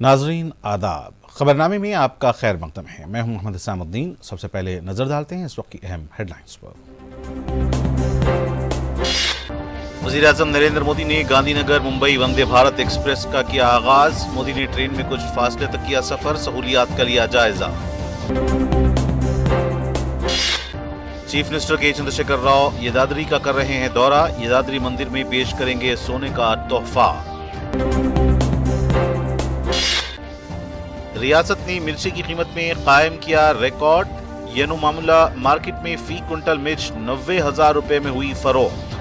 नाजरीन आदाब, खबरनामे में आपका खैर मकदम है। मैं हूं मोहम्मद इस्लामुद्दीन। सबसे पहले नजर डालते हैं इस वक्त की अहम हेडलाइंस पर। वज़ीर-ए-आज़म नरेंद्र मोदी ने गांधीनगर मुंबई वंदे भारत एक्सप्रेस का किया आगाज। मोदी ने ट्रेन में कुछ फासले तक किया सफर, सहूलियात का लिया जायजा। चीफ मिनिस्टर के चंद्रशेखर राव यदाद्री का कर रहे हैं दौरा। यदाद्री मंदिर में पेश करेंगे सोने का तोहफा। रियासत ने मिर्ची की कीमत में कायम किया रिकॉर्ड। येनो मामला, मार्केट में फी कुंटल मिर्च 90,000 रुपए में हुई फरोख्त।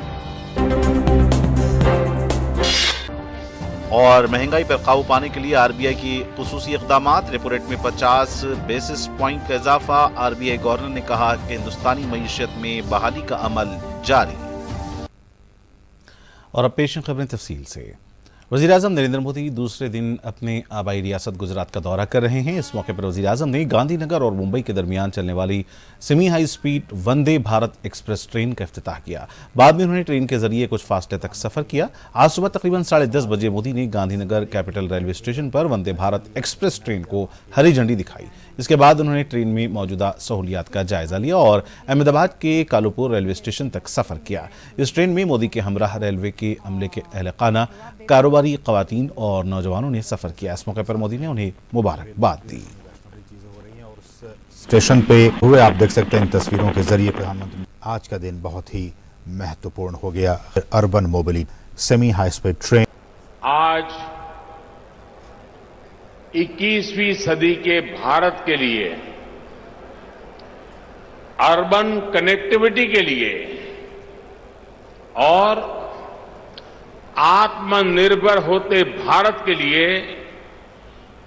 और महंगाई पर काबू पाने के लिए आरबीआई की खुसूसी इक़दामात। रेपो रेट में 50 बेसिस पॉइंट का इजाफा। आरबीआई गवर्नर ने कहा कि हिंदुस्तानी मईशत में बहाली का अमल जारी। और अब पेश खबरें तफसील से। वज़ीर-ए-आज़म नरेंद्र मोदी दूसरे दिन अपने आबाई रियासत गुजरात का दौरा कर रहे हैं। इस मौके पर वज़ीर-ए-आज़म ने गांधीनगर और मुंबई के दरमियान चलने वाली semi high speed Vande Bharat express train का इफ्तिताह किया। बाद में उन्होंने ट्रेन के जरिए कुछ फासले तक सफर किया। आज सुबह तकरीबन 10:30 बजे मोदी ने गांधीनगर कैपिटल रेलवे स्टेशन पर वंदे भारत एक्सप्रेस ट्रेन को हरी झंडी दिखाई। इसके बाद उन्होंने ट्रेन में मौजूदा सहूलियात का जायजा लिया और अहमदाबाद के कालूपुर रेलवे स्टेशन तक सफर किया। इस ट्रेन में मोदी के हमरा रेलवे के अमले के अहलखाना, कारोबारी खवातीन और नौजवानों ने सफर किया। इस मौके पर मोदी ने उन्हें मुबारकबाद दी। स्टेशन पे हुए आप देख सकते हैं इन तस्वीरों के जरिए प्रधानमंत्री। आज का दिन बहुत ही महत्वपूर्ण हो गया। Urban mobility semi high speed train आज 21वीं सदी के भारत के लिए अर्बन कनेक्टिविटी के लिए और आत्मनिर्भर होते भारत के लिए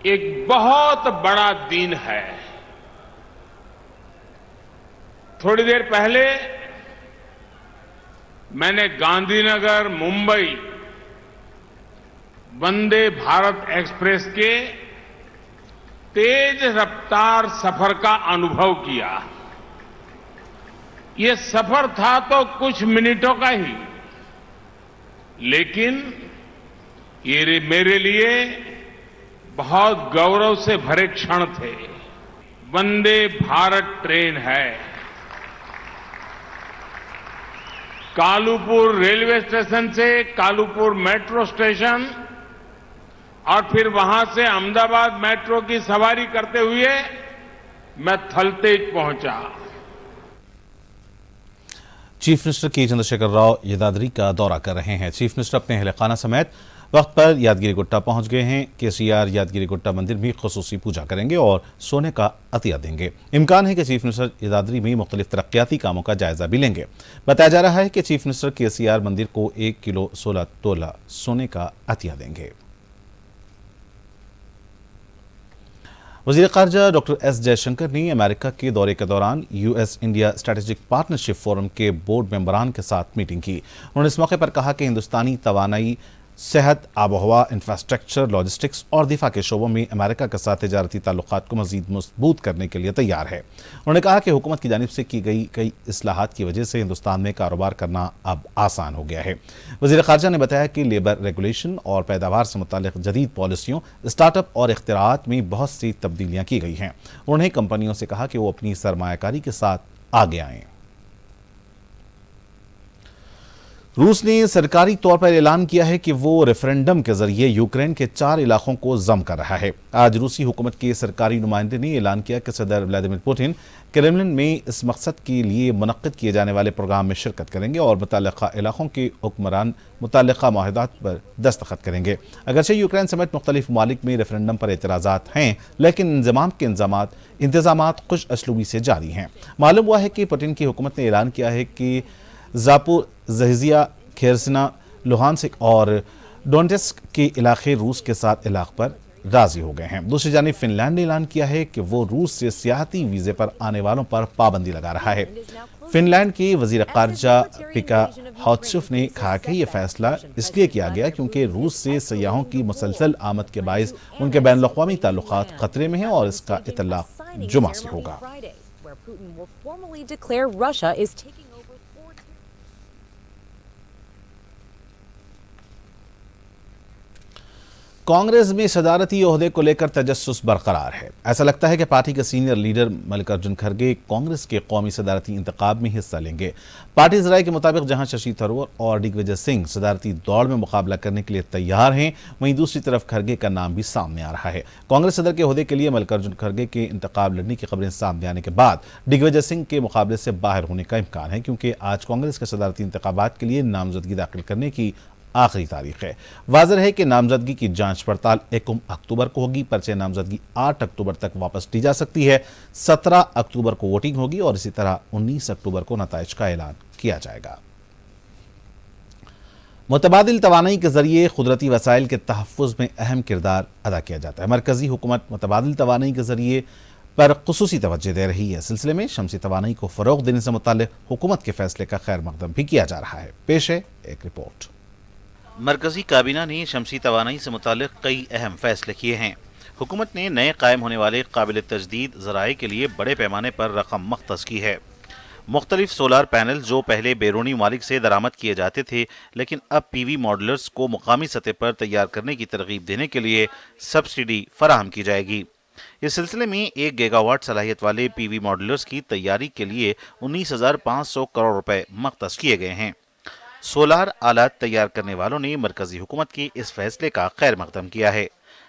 एक बहुत बड़ा दिन है। थोड़ी देर पहले मैंने गांधीनगर मुंबई वंदे भारत एक्सप्रेस के तेज रफ्तार सफर का अनुभव किया। ये सफर था तो कुछ मिनटों का ही, लेकिन ये मेरे लिए बहुत गौरव से भरे क्षण थे। वंदे भारत ट्रेन है। कालूपुर रेलवे स्टेशन से कालूपुर मेट्रो स्टेशन और फिर वहां से अहमदाबाद मेट्रो की सवारी करते हुए मैं थलतेज पहुंचा। चीफ मिनिस्टर के चंद्रशेखर राव यदाद्री का दौरा कर रहे हैं। चीफ मिनिस्टर अपने अहलखाना समेत वक्त पर यादगिरी गुट्टा पहुंच गए हैं। केसीआर यादगिरी गुट्टा मंदिर में खुसूसी पूजा करेंगे और सोने का अतिया देंगे। इम्कान है कि चीफ मिनिस्टर यदाद्री में मुख्तलिफ तरक्याती कामों का जायजा भी लेंगे। बताया जा रहा है कि चीफ मिनिस्टर केसीआर मंदिर को 1 किलो 16 तोला सोने का अतिया देंगे। वज़ीर ख़ारजा डॉक्टर एस जयशंकर ने अमेरिका के दौरे के दौरान US India strategic partnership forum के बोर्ड मेंबरान के साथ मीटिंग की। उन्होंने इस मौके पर कहा कि हिंदुस्तानी तवानाई, सेहत, आबोहवा, इंफ्रास्ट्रक्चर, लॉजिस्टिक्स और दिफा के शोबों में अमेरिका के साथ तिजारती ताल्लुकात को मजीद मजबूत करने के लिए तैयार है। उन्होंने कहा कि हुकूमत की जानिब से की गई कई इस्लाहात की वजह से हिंदुस्तान में कारोबार करना अब आसान हो गया है। वज़ीर ख़ारजा ने बताया कि लेबर रेगुलेशन और पैदावार से मुताल्लिक़ जदीद पॉलिसियों, स्टार्टअप और इख्तिराआत में बहुत सी तब्दीलियाँ की गई हैं। उन्होंने कंपनियों से कहा कि वो अपनी सरमायाकारी के साथ आगे आएँ। रूस ने सरकारी तौर पर ऐलान किया है कि वो रेफरेंडम के जरिए यूक्रेन के 4 इलाकों को जम कर रहा है। आज रूसी हुकूमत के सरकारी नुमाइंदे ने ऐलान किया कि सदर व्लादिमीर पुतिन क्रेमलिन में इस मकसद के लिए मुनक्किद किए जाने वाले प्रोग्राम में शिरकत करेंगे और मुतल्लिक़ा इलाकों के हुक्मरान मुतल्लिक़ा माहिदात पर दस्तखत करेंगे। अगरचे यूक्रेन समेत मुख्तलिफ ममालिक में रेफरेंडम पर एतराज़ात हैं, लेकिन इंतजामात खुश असलूबी से जारी हैं। मालूम हुआ है कि पुतिन की हुकूमत ने ऐलान किया है कि ज़ापोरिज़िया, खेरसना, लुहानस्क और डोनेट्स्क के इलाके रूस के साथ इलाक़ पर राजी हो गए हैं। दूसरी जानिब फिनलैंड ने ऐलान किया है कि वो रूस से सियाहती वीज़े पर आने वालों पर पाबंदी लगा रहा है। फिनलैंड के वज़ीर ख़ारजा पिका हॉट्सुफ ने कहा कि यह फैसला इसलिए किया गया क्योंकि रूस से सयाहों की मुसलसल आमद के बाइस उनके बैनुल-अक़वामी ताल्लुकात खतरे में हैं और इसका इतलाक़ जुमा से होगा। कांग्रेस में सदारती ओहदे को लेकर तजस्सुस बरकरार है। ऐसा लगता है कि पार्टी के सीनियर लीडर मल्लिकार्जुन खड़गे कांग्रेस के कौमी सदारती इंतखाब में हिस्सा लेंगे। पार्टी ज़राए के मुताबिक जहां शशि थरूर और दिग्विजय सिंह सदारती दौड़ में मुकाबला करने के लिए तैयार हैं, वहीं दूसरी तरफ खड़गे का नाम भी सामने आ रहा है। कांग्रेस सदर के ओहदे के लिए मल्लिकार्जुन खड़गे के इंतखाब लड़ने की खबरें सामने आने के बाद दिग्विजय सिंह के मुकाबले से बाहर होने का इम्कान है, क्योंकि आज कांग्रेस के सदारती इंतखाबात के लिए नामजदगी दाखिल करने की आखिरी तारीख है। वाज़ेह है कि नामजदगी की जांच पड़ताल 1 अक्टूबर को होगी। पर्चे नामजदगी 8 अक्टूबर तक वापस ली जा सकती है। 17 अक्टूबर को वोटिंग होगी और इसी तरह 19 अक्टूबर को नताइज का ऐलान किया जाएगा। मुतबादिल तवानाई के जरिए कुदरती वसाइल के तहफ़्फ़ुज़ में अहम किरदार अदा किया जाता है। मरकजी हुकूमत मुतबादिल तवानाई के जरिए पर खुसूसी तवज्जो दे रही है। सिलसिले में शमसी तवानाई को फ़रोग़ देने से मुताल्लिक़ हुकूमत के फैसले का खैर मक़दम भी किया जा रहा है। पेश है एक रिपोर्ट। मरकजी काबीना ने शमसी तवानाई से मुतालिक कई अहम फैसले किए हैं। हुकूमत ने नए कायम होने वाले काबिल तजदीद ज़राए के लिए बड़े पैमाने पर रकम मख्तस की है। मुख्तलिफ सोलार पैनल जो पहले बैरूनी ममालिक से दरामद किए जाते थे, लेकिन अब PV मॉडलर्स को मुकामी सतह पर तैयार करने की तरगीब देने के लिए सब्सिडी फराहम की जाएगी। इस सिलसिले में 1 गीगावाट सलाहियत वाले PV मॉडलर्स की तैयारी के लिए 19,500 करोड़ रुपए मख्तस किए गए हैं। सोलार आलात तैयार करने वालों ने मरकजी हुकूमत के इस फैसले का खैर मकदम किया है।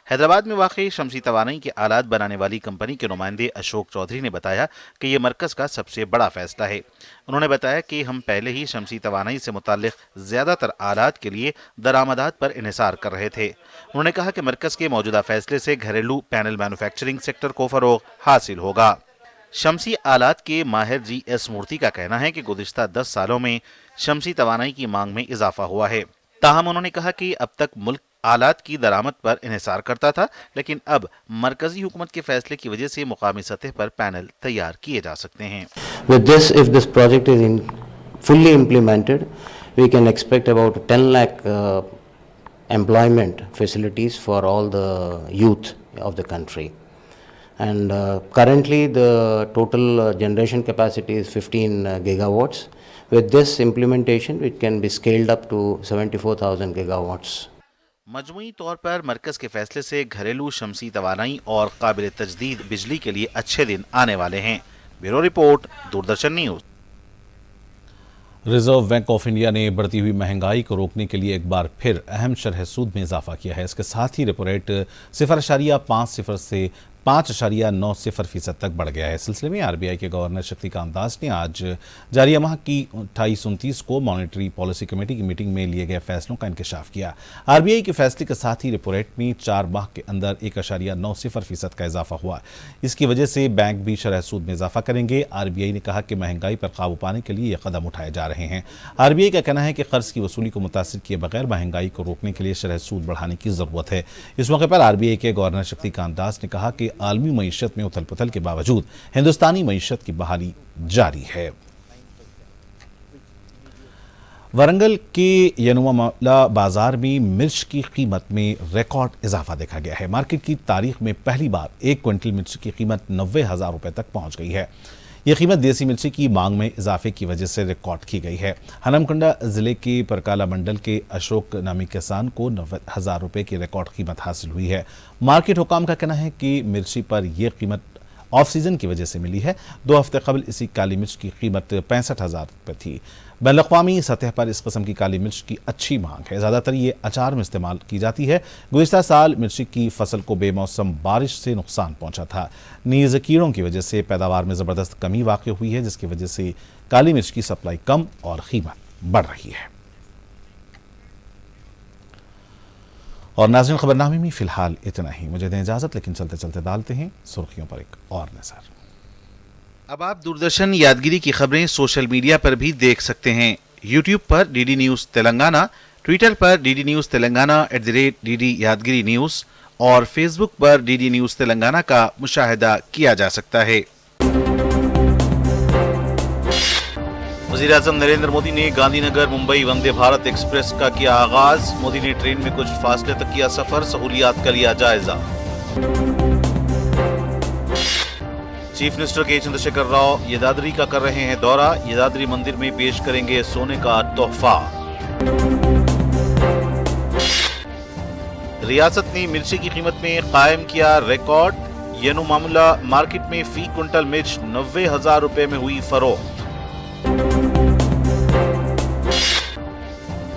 हैदराबाद में वाक़ई शमसी तवानाई के आलात बनाने वाली कंपनी के नुमाइंदे अशोक चौधरी ने बताया कि यह मरकज का सबसे बड़ा फैसला है। उन्होंने बताया कि हम पहले ही शमसी तवानाई से मुताल्लिक ज़्यादातर आलात के लिए दरामदात पर इन्हिसार कर रहे थे। उन्होंने कहा कि मरकज के मौजूदा फैसले से घरेलू पैनल मैन्युफैक्चरिंग सेक्टर को फ़रोग़ हासिल होगा। शमसी आलात के माहिर GS मूर्ति का कहना है कि गुज़िश्ता 10 सालों में शमसी तवानाई की मांग में इजाफा हुआ है। ताहम उन्होंने कहा कि अब तक मुल्क आलात की दरामद पर इन्हिसार करता था, लेकिन अब मरकजी हुकूमत के फैसले की वजह से मुकामी सतह पर पैनल तैयार किए जा सकते हैं। With this, if this project is fully implemented, we can expect about 10 lakh employment facilities for all the youth of the country. And currently the total generation capacity is 15 gigawatts. With this implementation, it can be scaled up to 74,000 gigawatts. मजमूई तौर पर मरकज के फैसले से घरेलू शमसी तवानाई और काबिल तजदीद बिजली के लिए अच्छे दिन आने वाले हैं। Bureau report, Doordarshan news. Reserve bank of India ने बढ़ती हुई महंगाई को रोकने के लिए एक बार फिर अहम शरह सूद में इजाफा किया है। इसके साथ ही रेपो रेट 0.50 से 5.90% तक बढ़ गया है। इस सिलसिले में RBI के गवर्नर शक्तिकांत दास ने आज जारी माह की 28-29 को मॉनेटरी पॉलिसी कमेटी की मीटिंग में लिए गए फैसलों का इंकशाफ किया। RBI के फैसले के साथ ही रेपो रेट में 4 माह के अंदर 1.90% का इजाफा हुआ। इसकी वजह से बैंक भी शरह सूद में इजाफा करेंगे। RBI ने कहा कि महंगाई पर काबू पाने के लिए ये कदम उठाए जा रहे हैं। RBI का कहना है कि कर्ज की वसूली को मुतासिर किए बगैर महंगाई को रोकने के लिए शरह सूद बढ़ाने की जरूरत है। इस मौके पर RBI के गवर्नर शक्तिकांत दास ने कहा कि आलमी मईशत में उथल पुथल के बावजूद हिंदुस्तानी मईशत की बहाली जारी है। वरंगल के यनुमा बाजार में मिर्च की कीमत में रिकॉर्ड इजाफा देखा गया है। मार्केट की तारीख में पहली बार 1 क्विंटल मिर्च की कीमत 90,000 रुपए तक पहुंच गई है। यह कीमत देसी मिर्ची की मांग में इजाफे की वजह से रिकॉर्ड की गई है। हनमकुंडा जिले के परकाला मंडल के अशोक नामी किसान को 90,000 रुपए की रिकॉर्ड कीमत हासिल हुई है। मार्केट हुकाम का कहना है कि मिर्ची पर यह कीमत ऑफ सीजन की वजह से मिली है। 2 हफ्ते कबल इसी काली मिर्च की कीमत 65,000 रुपये थी। बैनुल-अक़वामी सतह पर इस किस्म की काली मिर्च की अच्छी मांग है। ज़्यादातर ये अचार में इस्तेमाल की जाती है। गुज़िश्ता साल मिर्ची की फसल को बेमौसम बारिश से नुकसान पहुंचा था। नीज़ कीड़ों की वजह से पैदावार में ज़बरदस्त कमी वाक़ हुई है, जिसकी वजह से काली मिर्च की सप्लाई कम और कीमत बढ़ रही है। और नाज़रीन, खबरनामे में फिलहाल इतना ही। मुझे दें इजाज़त, लेकिन चलते चलते डालते हैं सुर्खियों पर एक और नज़र। अब आप दूरदर्शन यादगिरी की खबरें सोशल मीडिया पर भी देख सकते हैं। यूट्यूब पर DD न्यूज़ तेलंगाना, ट्विटर पर DD न्यूज़ तेलंगाना @DD यादगिरी न्यूज़ और फेसबुक पर DD न्यूज़ तेलंगाना का मुशाहिदा किया जा सकता है। वज़ीर-ए-आज़म नरेंद्र मोदी ने गांधीनगर मुंबई वंदे भारत एक्सप्रेस का किया आगाज। मोदी ने ट्रेन में कुछ फासले तक किया सफर, सहूलियात का लिया जायजा। चीफ मिनिस्टर के चंद्रशेखर राव यदाद्री का कर रहे हैं दौरा। यदाद्री मंदिर में पेश करेंगे सोने का तोहफा। रियासत ने मिर्ची की कीमत में कायम किया रिकॉर्ड। येनो मामला, मार्केट में फी कुंटल मिर्च 90,000 रुपए में हुई फरोख्त।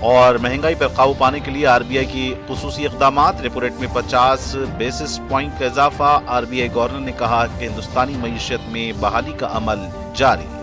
और महंगाई पर काबू पाने के लिए आरबीआई की खुसूसी इक़दामात, रेपो रेट में 50 बेसिस पॉइंट का इजाफा। आरबीआई गवर्नर ने कहा कि हिंदुस्तानी मईशत में बहाली का अमल जारी।